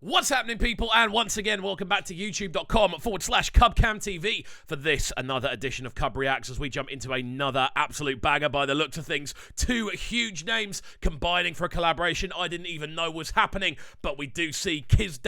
What's happening, people? And once again, welcome back to youtube.com/CubCamTV for this, another edition of CubReacts, as we jump into another absolute banger by the looks of things. Two huge names combining for a collaboration I didn't even know was happening, but we do see Kizz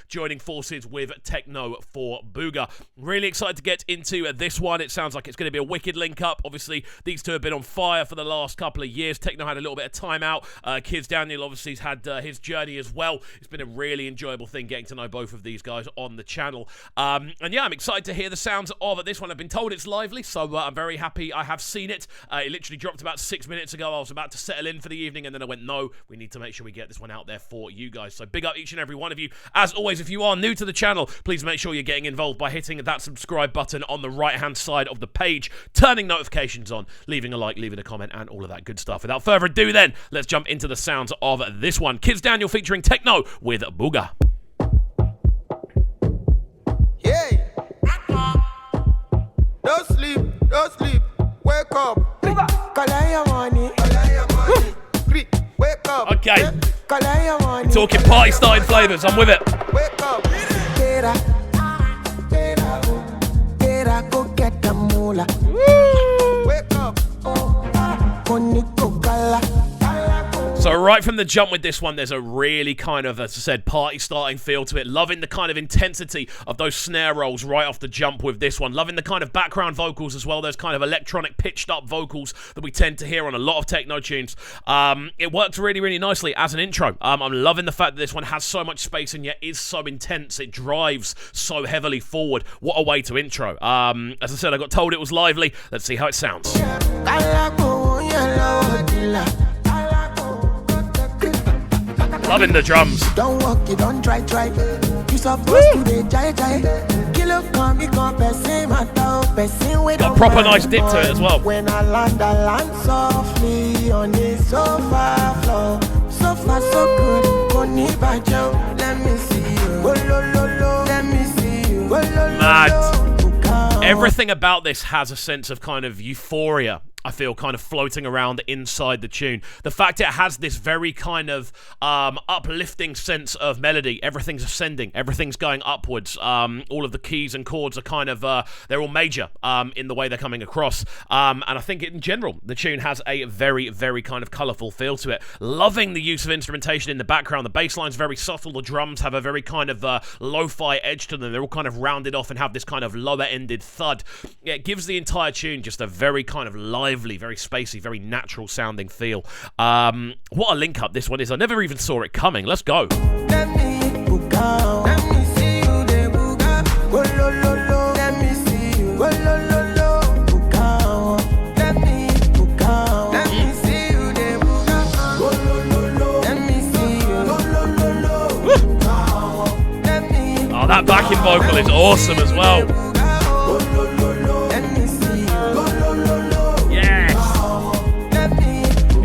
joining forces with Tekno for Buga. Really excited to get into this one. It sounds like it's going to be a wicked link up. Obviously, these two have been on fire for the last couple of years. Tekno had a little bit of time out. Kizz obviously has had his journey as well. It's been a really enjoyable thing getting to know both of these guys on the channel. And yeah, I'm excited to hear the sounds of this one. I've been told it's lively, so I'm very happy I have seen it. It literally dropped about 6 minutes ago. I was about to settle in for the evening, and then I went, no, we need to make sure we get this one out there for you guys. So big up each and every one of you. As always, if you are new to the channel, please make sure you're getting involved by hitting that subscribe button on the right-hand side of the page, turning notifications on, leaving a like, leaving a comment, and all of that good stuff. Without further ado then, let's jump into the sounds of this one. Kizz featuring Tekno with Buga. Don't sleep, wake up. Wake up. Okay. We're talking party starting flavours, I'm with it. Wake up. Go get the moolah. Wake up. So right from the jump with this one, there's a really kind of, as I said, party starting feel to it. Loving the kind of intensity of those snare rolls right off the jump with this one. Loving the kind of background vocals as well. Those kind of electronic pitched up vocals that we tend to hear on a lot of Tekno tunes. It works really, really nicely as an intro. I'm loving the fact that this one has so much space and yet is so intense. It drives so heavily forward. What a way to intro. As I said, I got told it was lively. Let's see how it sounds. Loving the drums. Don't walk, you don't try. You supposed to be jai. Kill up, come, got a proper nice dip to it as well. When I land softly on the sofa floor. So far, so good. Let me see you. Let me see you. Mad. Everything about this has a sense of kind of euphoria, I feel, kind of floating around inside the tune. The fact it has this very kind of uplifting sense of melody. Everything's ascending. Everything's going upwards. All of the keys and chords are kind of, they're all major in the way they're coming across. And I think in general, the tune has a very, very kind of colourful feel to it. Loving the use of instrumentation in the background. The bass line's very subtle. The drums have a very kind of lo-fi edge to them. They're all kind of rounded off and have this kind of lower-ended thud. It gives the entire tune just a very kind of lively, very spacey, very natural sounding feel. What a link up this one is. I never even saw it coming. Let's go. Let me see you, the Buga. Let me see you. Let me see you, the Buga. Let me see you. Oh, that backing vocal is awesome as well.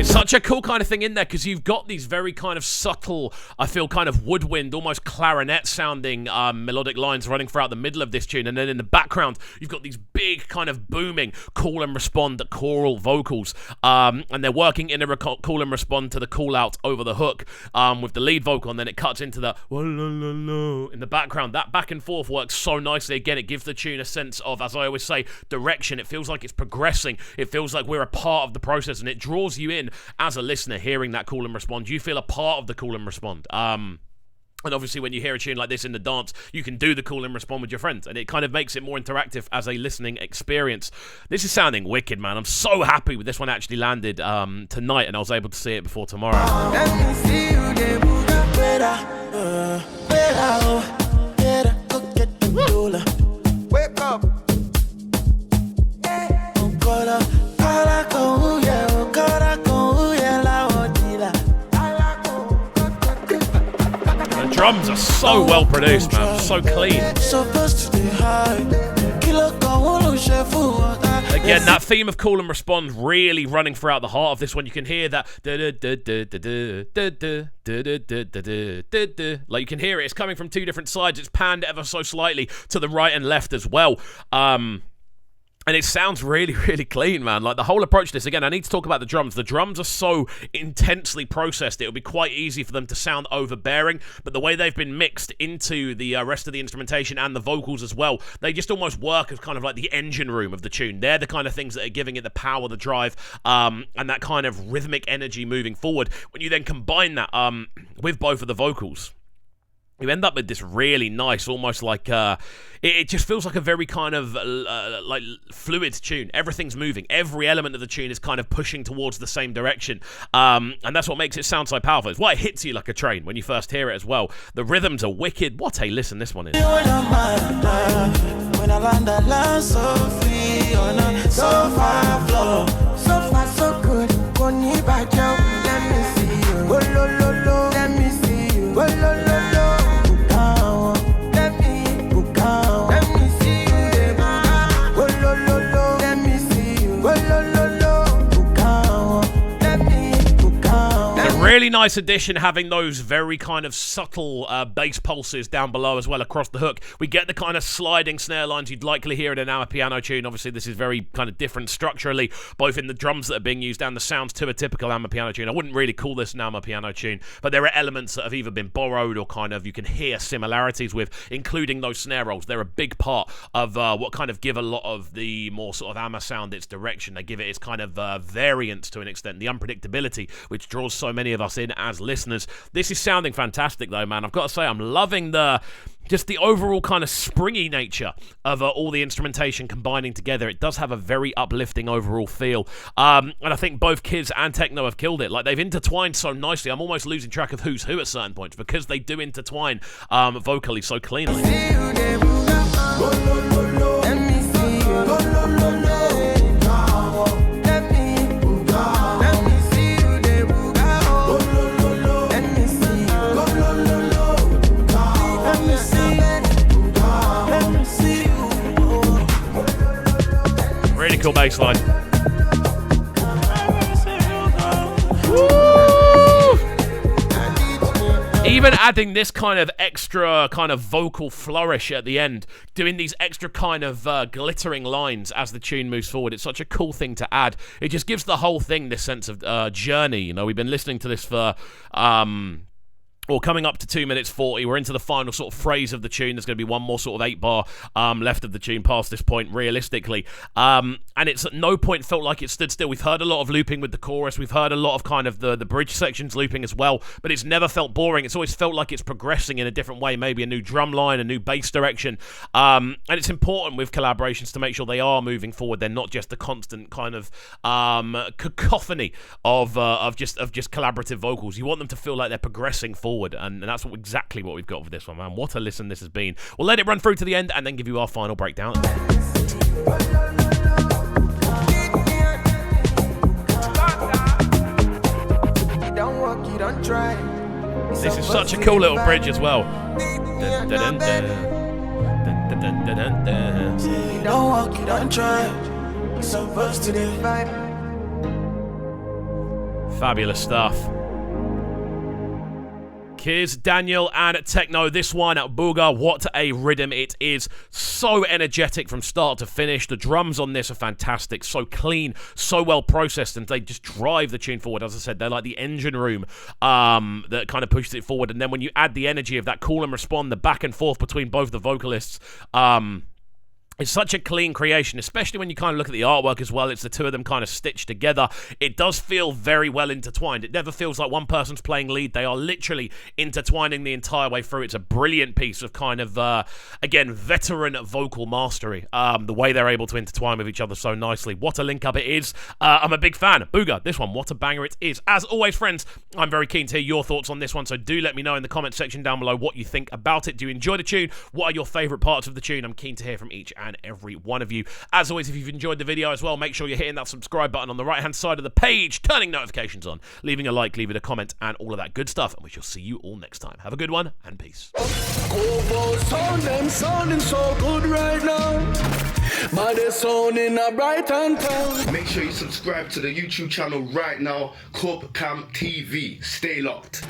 Such a cool kind of thing in there because you've got these very kind of subtle, I feel, kind of woodwind, almost clarinet sounding melodic lines running throughout the middle of this tune, and then in the background you've got these big kind of booming call and respond choral vocals, and they're working in a call and respond to the call out over the hook with the lead vocal, and then it cuts into the in the background. That back and forth works so nicely. Again, it gives the tune a sense of, as I always say, direction. It feels like it's progressing. It feels like we're a part of the process, and it draws you in. As a listener, hearing that call and respond, you feel a part of the call and respond. And obviously when you hear a tune like this in the dance, you can do the call and respond with your friends, and it kind of makes it more interactive as a listening experience. This is sounding wicked, man. I'm so happy with this one actually landed tonight, and I was able to see it before tomorrow. Let me see you, the Buga. Go get the moolah. Wake up. The drums are so well produced, man. So clean. Again, that theme of call and respond really running throughout the heart of this one. You can hear that. Like, you can hear it. It's coming from two different sides. It's panned ever so slightly to the right and left as well. And it sounds really, really clean, man. Like, the whole approach to this, again, I need to talk about the drums. The drums are so intensely processed, it would be quite easy for them to sound overbearing, but the way they've been mixed into the rest of the instrumentation and the vocals as well, they just almost work as kind of like the engine room of the tune. They're the kind of things that are giving it the power, the drive, and that kind of rhythmic energy moving forward. When you then combine that with both of the vocals, you end up with this really nice, almost like, it just feels like a very kind of, like, fluid tune. Everything's moving. Every element of the tune is kind of pushing towards the same direction. And that's what makes it sound so powerful. It's why it hits you like a train when you first hear it as well. The rhythms are wicked. What a listen this one is. When I land, I land so free on a sofa floor. So far, so good. Let me see you. Let me see you. Really nice addition, having those very kind of subtle bass pulses down below as well across the hook. We get the kind of sliding snare lines you'd likely hear in an amapiano tune. Obviously, this is very kind of different structurally, both in the drums that are being used and the sounds to a typical amapiano tune. I wouldn't really call this an amapiano tune, but there are elements that have either been borrowed or kind of you can hear similarities with, including those snare rolls. They're a big part of what kind of give a lot of the more sort of ama sound its direction. They give it its kind of variance to an extent, the unpredictability, which draws so many of us in as listeners. This is sounding fantastic though, man. I've got to say, I'm loving just the overall kind of springy nature of all the instrumentation combining together. It does have a very uplifting overall feel. And I think both Kizz and Tekno have killed it. Like, they've intertwined so nicely. I'm almost losing track of who's who at certain points because they do intertwine vocally so cleanly. Really cool bass line. Even adding this kind of extra kind of vocal flourish at the end, doing these extra kind of glittering lines as the tune moves forward. It's such a cool thing to add. It just gives the whole thing this sense of journey. You know, we've been listening to this for coming up to 2 minutes 40. We're into the final sort of phrase of the tune. There's going to be one more sort of 8-bar left of the tune past this point, realistically. And it's at no point felt like it stood still. We've heard a lot of looping with the chorus. We've heard a lot of kind of the bridge sections looping as well, but it's never felt boring. It's always felt like it's progressing in a different way, maybe a new drum line, a new bass direction. And it's important with collaborations to make sure they are moving forward. They're not just the constant kind of cacophony of just collaborative vocals. You want them to feel like they're progressing forward. And that's exactly what we've got with this one, man. What a listen this has been. We'll let it run through to the end and then give you our final breakdown. This is such a cool little bridge as well. Dun, dun, dun, dun. Dun, dun, dun, dun, dun. You don't walk, you don't try. You're supposed to divide. Fabulous stuff. Kizz, Daniel, and Tekno. This one at Buga, what a rhythm it is. So energetic from start to finish. The drums on this are fantastic. So clean, so well processed, and they just drive the tune forward. As I said, they're like the engine room that kind of pushes it forward. And then when you add the energy of that call and respond, the back and forth between both the vocalists, it's such a clean creation, especially when you kind of look at the artwork as well. It's the two of them kind of stitched together. It does feel very well intertwined. It never feels like one person's playing lead. They are literally intertwining the entire way through. It's a brilliant piece of kind of, again, veteran vocal mastery. The way they're able to intertwine with each other so nicely. What a link up it is. I'm a big fan. Buga, this one, what a banger it is. As always, friends, I'm very keen to hear your thoughts on this one, so do let me know in the comment section down below what you think about it. Do you enjoy the tune? What are your favourite parts of the tune? I'm keen to hear from each and every one of you. As always, if you've enjoyed the video as well, make sure you're hitting that subscribe button on the right hand side of the page, turning notifications on, leaving a like, leaving a comment, and all of that good stuff. And we shall see you all next time. Have a good one, and peace. Sounding so good right now. But they're sounding a bright and town. Make sure you subscribe to the YouTube channel right now, CubCamTV. Stay locked.